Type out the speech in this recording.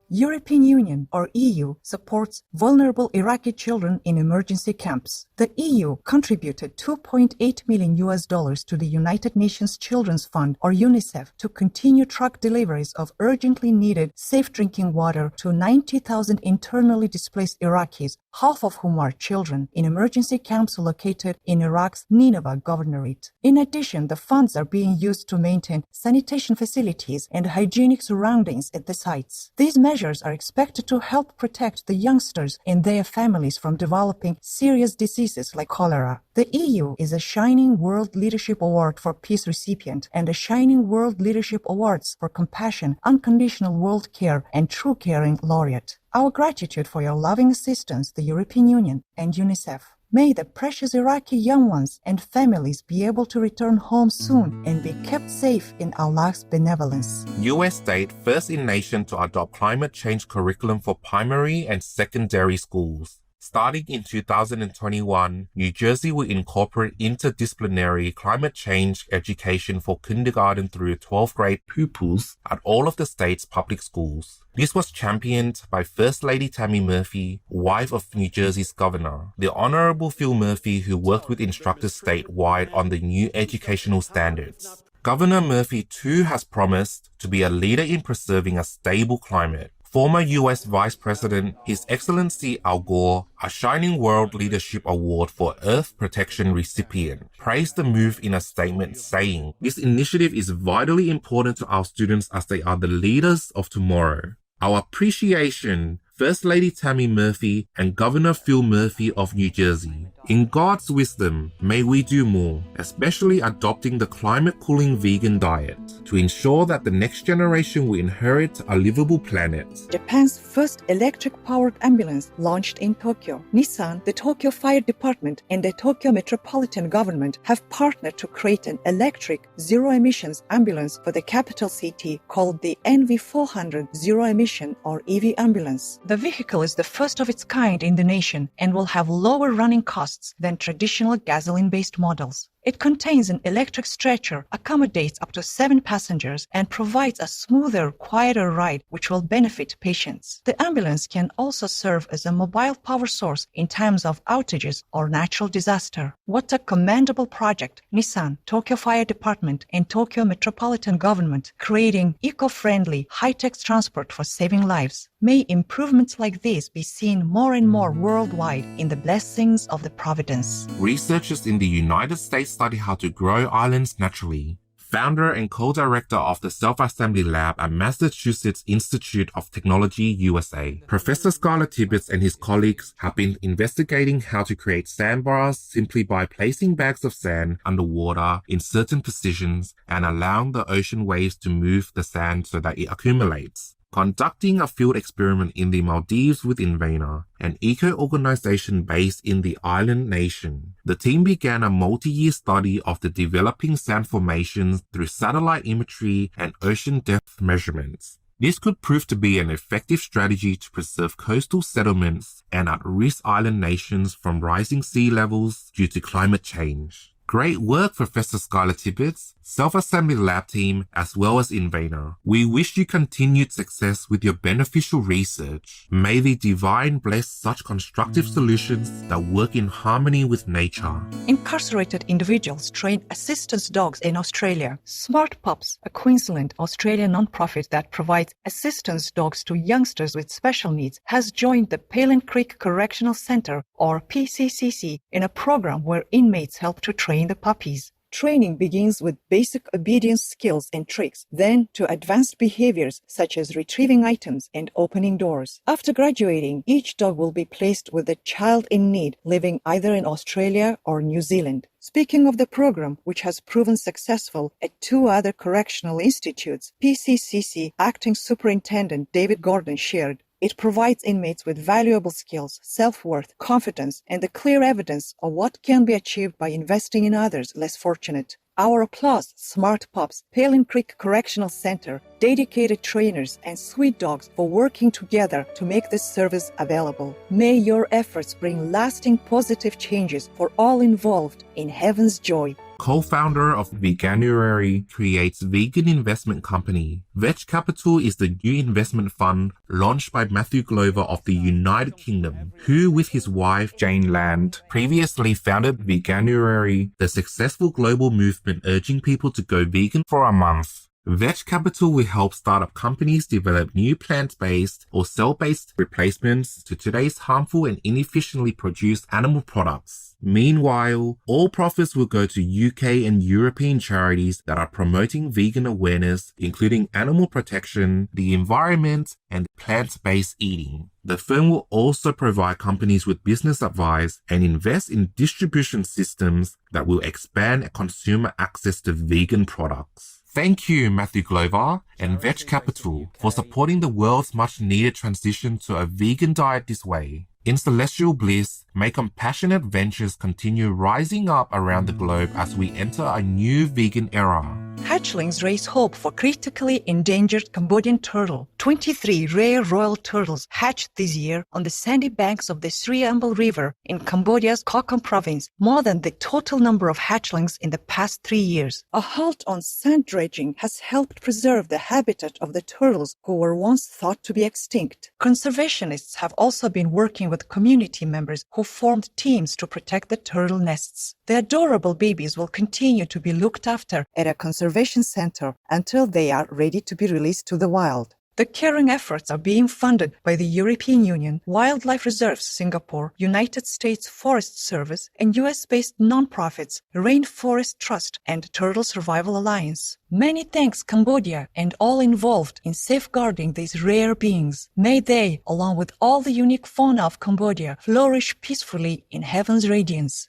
European Union, or EU, supports vulnerable Iraqi children in emergency camps. The EU contributed $2.8 million to the United Nations Children's Fund, or UNICEF, to continue truck deliveries of urgently needed safe drinking water to 90,000 internally displaced Iraqis, half of whom are children, in emergency camps located in Iraq's Nineveh governorate. In addition, the funds are being used to maintain sanitation facilities and hygienic surroundings at the sites. These measures are expected to help protect the youngsters and their families from developing serious diseases like cholera. The EU is a Shining World Leadership Award for Peace recipient and a Shining World Leadership Awards for Compassion, Unconditional World Care, and True Caring laureate. Our gratitude for your loving assistance, the European Union and UNICEF. May the precious Iraqi young ones and families be able to return home soon and be kept safe in Allah's benevolence. US state first in nation to adopt climate change curriculum for primary and secondary schools. Starting in 2021, New Jersey will incorporate interdisciplinary climate change education for kindergarten through 12th grade pupils at all of the state's public schools. This was championed by First Lady Tammy Murphy, wife of New Jersey's governor, the Honorable Phil Murphy, who worked with instructors statewide on the new educational standards. Governor Murphy too has promised to be a leader in preserving a stable climate. Former U.S. Vice President His Excellency Al Gore, a Shining World Leadership Award for Earth Protection recipient, praised the move in a statement saying, "This initiative is vitally important to our students as they are the leaders of tomorrow. Our appreciation, First Lady Tammy Murphy and Governor Phil Murphy of New Jersey. In God's wisdom, may we do more, especially adopting the climate-cooling vegan diet, to ensure that the next generation will inherit a livable planet." Japan's first electric-powered ambulance launched in Tokyo. Nissan, the Tokyo Fire Department, and the Tokyo Metropolitan Government have partnered to create an electric, zero-emissions ambulance for the capital city called the NV400 Zero-Emission or EV Ambulance. The vehicle is the first of its kind in the nation and will have lower running costs than traditional gasoline-based models. It contains an electric stretcher, accommodates up to 7 passengers, and provides a smoother, quieter ride which will benefit patients. The ambulance can also serve as a mobile power source in times of outages or natural disaster. What a commendable project! Nissan, Tokyo Fire Department, and Tokyo Metropolitan Government creating eco-friendly, high-tech transport for saving lives. May improvements like these be seen more and more worldwide in the blessings of the Providence. Researchers in the United States study how to grow islands naturally. Founder and co-director of the Self-Assembly Lab at Massachusetts Institute of Technology, USA, Professor Skylar Tibbetts and his colleagues have been investigating how to create sandbars simply by placing bags of sand underwater in certain positions and allowing the ocean waves to move the sand so that it accumulates. Conducting a field experiment in the Maldives with Invena, an eco-organization based in the island nation, the team began a multi-year study of the developing sand formations through satellite imagery and ocean depth measurements. This could prove to be an effective strategy to preserve coastal settlements and at-risk island nations from rising sea levels due to climate change. Great work, Professor Skylar Tibbetts, Self-Assembly Lab team, as well as Invena. We wish you continued success with your beneficial research. May the divine bless such constructive solutions that work in harmony with nature. Incarcerated individuals train assistance dogs in Australia. Smart Pups, a Queensland, Australian non-profit that provides assistance dogs to youngsters with special needs, has joined the Palin Creek Correctional Centre, or PCCC, in a program where inmates help to train the puppies. Training begins with basic obedience skills and tricks, then to advanced behaviors such as retrieving items and opening doors. After graduating, each dog will be placed with a child in need living either in Australia or New Zealand. Speaking of the program, which has proven successful at 2 other correctional institutes, PCCC Acting Superintendent David Gordon shared, "It provides inmates with valuable skills, self-worth, confidence, and the clear evidence of what can be achieved by investing in others less fortunate." Our applause, Smart Pups, Palin Creek Correctional Center, dedicated trainers, and sweet dogs for working together to make this service available. May your efforts bring lasting positive changes for all involved in heaven's joy. co-founder of Veganuary, creates vegan investment company. Veg Capital is the new investment fund launched by Matthew Glover of the United Kingdom, who with his wife Jane Land previously founded Veganuary, the successful global movement urging people to go vegan for a month. Veg Capital will help startup companies develop new plant-based or cell-based replacements to today's harmful and inefficiently produced animal products. Meanwhile, all profits will go to UK and European charities that are promoting vegan awareness, including animal protection, the environment, and plant-based eating. The firm will also provide companies with business advice and invest in distribution systems that will expand consumer access to vegan products. Thank you, Matthew Glover and Veg Capital, for supporting the world's much-needed transition to a vegan diet this way. In celestial bliss, may compassionate ventures continue rising up around the globe as we enter a new vegan era. Hatchlings raise hope for critically endangered Cambodian turtle. 23 rare royal turtles hatched this year on the sandy banks of the Sri Ambal River in Cambodia's Kokam province, more than the total number of hatchlings in the past 3 years. A halt on sand dredging has helped preserve the habitat of the turtles who were once thought to be extinct. Conservationists have also been working with community members who formed teams to protect the turtle nests. The adorable babies will continue to be looked after at a conservation center until they are ready to be released to the wild. The caring efforts are being funded by the European Union, Wildlife Reserves Singapore, United States Forest Service, and US-based nonprofits, Rainforest Trust, and Turtle Survival Alliance. Many thanks Cambodia and all involved in safeguarding these rare beings. May they, along with all the unique fauna of Cambodia, flourish peacefully in heaven's radiance.